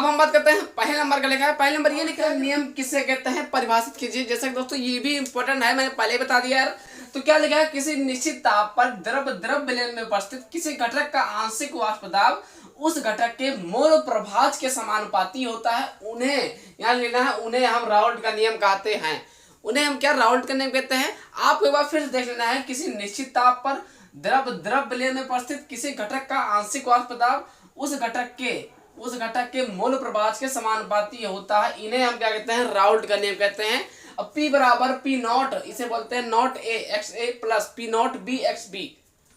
अब हम बात करते हैं पहले नंबर का। लिखा है पहले नंबर ये लिखा है नियम किसे कहते हैं परिभाषित कीजिए। जैसे कि दोस्तों ये भी इंपॉर्टेंट है, मैंने पहले बता दिया यार। तो क्या लिखा है, किसी निश्चित ताप पर द्रव विलयन में उपस्थित किसी घटक का आंशिक वाष्प दाब उस घटक के मोल प्रभाज के समानुपाती होता है। उन्हें यहाँ लेना है, उन्हें हम राउल्ट का नियम कहते हैं। उन्हें हम क्या राउल्ट का नियम कहते हैं। आपको एक बार फिर से देख लेना है, किसी निश्चित ताप पर द्रव विलयन में उपस्थित किसी घटक का आंशिक वाष्प दाब उस घटक के मोल प्रभाज के समानुपाती होता है। इन्हें हम क्या कहते हैं, राउल्ट का नियम कहते हैं। अब P बराबर P नॉट, इसे बोलते हैं not A x A plus P not B x B।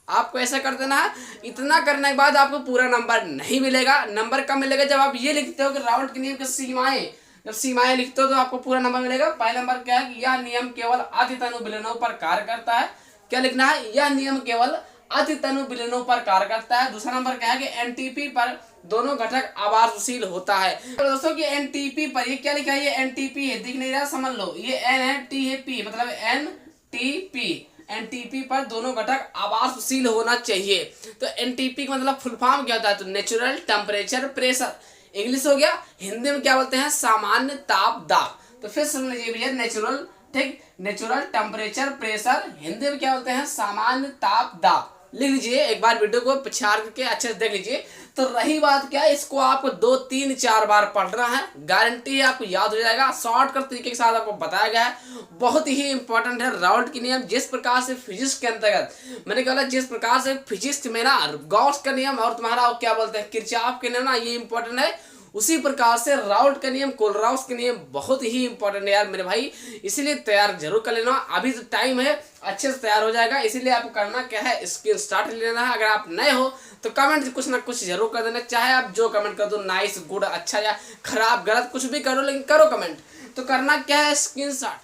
आपको ऐसा कर देना है। इतना करने के बाद आपको पूरा नंबर नहीं मिलेगा। नंबर कब मिलेगा, जब आप ये लिखते हो कि राउल्ट के नियम की सीमाएं, जब सीमाएं लिखते हो तो आपको पूरा नंबर मिलेगा। पहला नंबर क्या है कि यह नियम केवल अतितनु विलयनों पर कार्य करता है। क्या लिखना है, यह नियम केवल अतितनु विलयनों पर कार्य करता है। दूसरा नंबर क्या है कि एनटीपी पर दोनों घटक आवर्तशील होता है। तो दोस्तों कि एनटीपी पर ये क्या लिखा है, ये एनटीपी है, दिख नहीं रहा, समझ लो ये एन है, टी है पी, मतलब एनटीपी। एनटीपी पर दोनों घटक आवर्तशील होना चाहिए। तो एनटीपी का मतलब फुल फॉर्म क्या होता है, तो नेचुरल टेम्परेचर प्रेशर इंग्लिश हो गया। हिंदी में क्या बोलते हैं, सामान्य ताप दाब। तो फिर सुन लीजिए भैया, नेचुरल, ठीक, नेचुरल टेम्परेचर प्रेशर, हिंदी में क्या बोलते हैं, सामान्य ताप दाब। लिख लीजिए एक बार, वीडियो को पछाड़ करके अच्छे से देख लीजिए। तो रही बात क्या है, इसको आपको 2, 3, 4 बार पढ़ना है, गारंटी है आपको याद हो जाएगा। शॉर्टकट तरीके के साथ आपको बताया गया है, बहुत ही इंपॉर्टेंट है राउल्ट के नियम। जिस प्रकार से फिजिक्स के अंतर्गत मैंने कहा, जिस प्रकार से फिजिक्स में ना गॉस का नियम और तुम्हारा क्या बोलते हैं किरचॉफ के नियम ना, ये इंपॉर्टेंट है, उसी प्रकार से राउल्ट का नियम, कोलराउस के नियम बहुत ही इंपॉर्टेंट है यार मेरे भाई। इसीलिए तैयार जरूर कर लेना, अभी तो टाइम है, अच्छे से तैयार हो जाएगा। इसीलिए आपको करना क्या है, स्क्रीन शॉट ले लेना है। अगर आप नए हो तो कमेंट कुछ ना कुछ जरूर कर देना, चाहे आप जो कमेंट कर दो, नाइस, गुड, अच्छा या खराब, गलत, कुछ भी करो, लेकिन करो कमेंट। तो करना क्या है, स्क्रीन शॉट।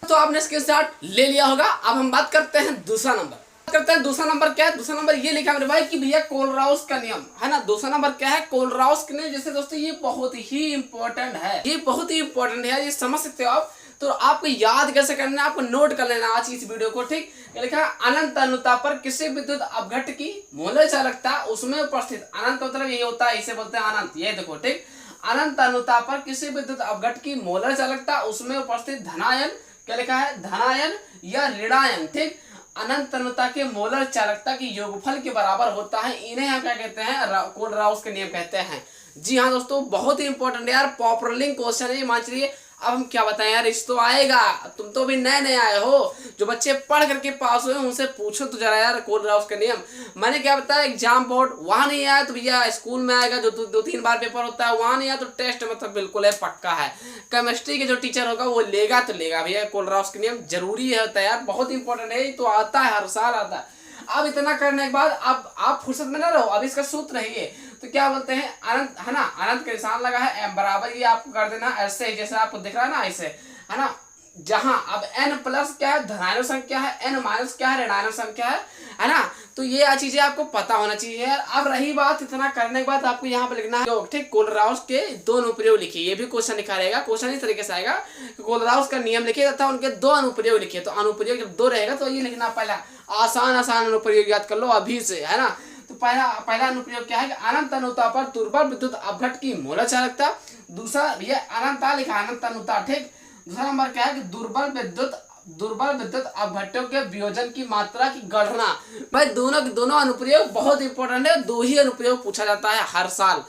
तो आपने स्क्रीन शॉट ले लिया होगा। अब हम बात करते हैं दूसरा नंबर। दूसरा नंबर क्या है, दूसरा नंबर ये लिखा मेरे भाई कि भैया कोलराउस का नियम है ना। दूसरा नंबर क्या है, कोलराउस का नियम। जैसे दोस्तों ये बहुत ही इंपॉर्टेंट है, ये बहुत ही इंपॉर्टेंट है, ये समझ सकते हो आप। तो आपको याद कैसे करना है, आपको नोट कर लेना आज की इस वीडियो को, ठीक। लिखा है अनंत अनुता पर किसी विद्युत अपघट की मोलर चालकता उसमें उपस्थित, अनंत मतलब यही होता है, इसे बोलते हैं अनंत, ये देखो, ठीक। अनंत अनुता पर किसी विद्युत अपघट की मोलर चालकता उसमें उपस्थित धनायन, क्या लिखा है, धनायन या ऋणायन, ठीक, अनंत अनुता के मोलर चालकता की योगफल के बराबर होता है। इन्हें हम क्या कहते हैं, कोलराउस के नियम कहते हैं। जी हाँ दोस्तों, बहुत ही इंपॉर्टेंट है यार, पॉपुलर क्वेश्चन है, मान चलिए। अब हम क्या बताएं यार, इस तो आएगा, तुम तो भी नए नए आए हो, जो बच्चे पढ़ करके पास हुए उनसे पूछो तो जरा यार कोलराउस का नियम। मैंने क्या बताया, एग्जाम बोर्ड वहां नहीं आया तो भैया स्कूल में आएगा, जो 2-3 बार पेपर होता है वहां नहीं आया तो टेस्ट मतलब बिल्कुल है, पक्का है। केमिस्ट्री के जो टीचर होगा वो लेगा तो लेगा भैया, कोलराउस का नियम जरूरी है, होता है यार, बहुत इंपॉर्टेंट है, तो आता है, हर साल आता है। अब इतना करने के बाद अब आप फुर्सत में ना रहो, अब इसका सूत्र है ये, तो क्या बोलते हैं, अनंत है ना, अनंत का निशान लगा है, m बराबर, ये आपको कर देना ऐसे, जैसे आपको दिख रहा है ना, ऐसे, है ना। जहां अब n प्लस क्या है, धनात्मक संख्या है, n माइनस क्या है, ऋणात्मक संख्या है ना। तो ये चीजें आपको पता होना चाहिए यार। अब रही बात, इतना करने के बाद आपको यहाँ पे लिखना है, ठीक, कोलराउस के 2 अनुप्रयोग लिखिए। ये भी क्वेश्चन लिखा रहेगा, क्वेश्चन इस तरीके से आएगा, कोलराउस का नियम लिखिए तथा उनके 2 अनुप्रयोग लिखिए। तो अनुप्रयोग जब 2 रहेगा तो ये लिखना, पहला आसान अनुप्रयोग याद कर लो अभी से, है ना। तो पहला अनुप्रयोग क्या है कि अनंत अनुता पर दुर्बल विद्युत अपघट की मोलर चालकता। दूसरा भैया अनंता लिखा, अनंत अनुता, ठीक। दूसरा नंबर क्या है कि दुर्बल विद्युत अपघट्टों के वियोजन की मात्रा की गणना। भाई दोनों अनुप्रयोग बहुत इंपॉर्टेंट है, 2 ही अनुप्रयोग पूछा जाता है हर साल,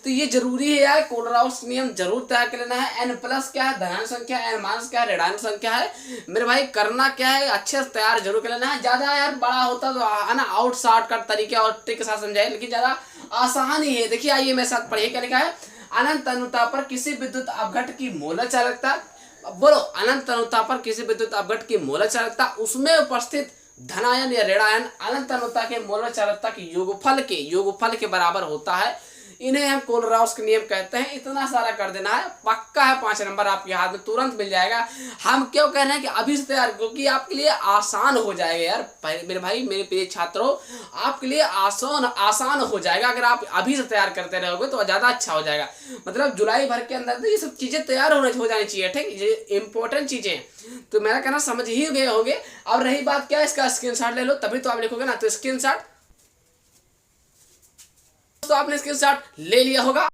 तो ये जरूरी है यार। कोलराउस नियम जरूर तैयार कर लेना है। n प्लस क्या है, धनात्मक संख्या, n माइनस क्या है, ऋणात्मक संख्या है। मेरे भाई करना क्या है, अच्छे से तैयार जरूर कर लेना है। ज्यादा यार बड़ा होता तो है ना, आउट शॉर्टकट तरीके और ट्रिक के साथ समझाए, लेकिन ज्यादा आसान ही है। देखिए आइए मेरे साथ पढ़िए, क्या लिखा है, अनंत अनुता पर किसी विद्युत अपघट की मोलर चालकता, बोलो, अनंत अनुता पर किसी विद्युत अपघट की मोलर चालकता उसमें उपस्थित धनायन या ऋणायन अनंत अनुता के मोलर चालकता के योगफल के बराबर होता है। इन्हें हम कोलराउस के नियम कहते हैं। इतना सारा कर देना है, पक्का है 5 नंबर आपके हाथ में तुरंत मिल जाएगा। हम क्यों कह रहे हैं कि अभी से तैयार, क्योंकि आपके लिए आसान हो जाएगा यार मेरे भाई, मेरे प्रिय छात्रों, आपके लिए आसान हो जाएगा। अगर आप अभी से तैयार करते रहोगे तो ज़्यादा अच्छा हो जाएगा। मतलब जुलाई भर के अंदर तो ये सब चीज़ें तैयार हो जानी चाहिए, ठीक, ये इंपॉर्टेंट चीज़ें। तो मेरा कहना समझ ही गए होंगे। अब रही बात क्या है, इसका स्क्रीनशॉट ले लो, तभी तो आप लिखोगे ना, तो स्क्रीनशॉट तो आपने स्क्रीनशॉट ले लिया होगा।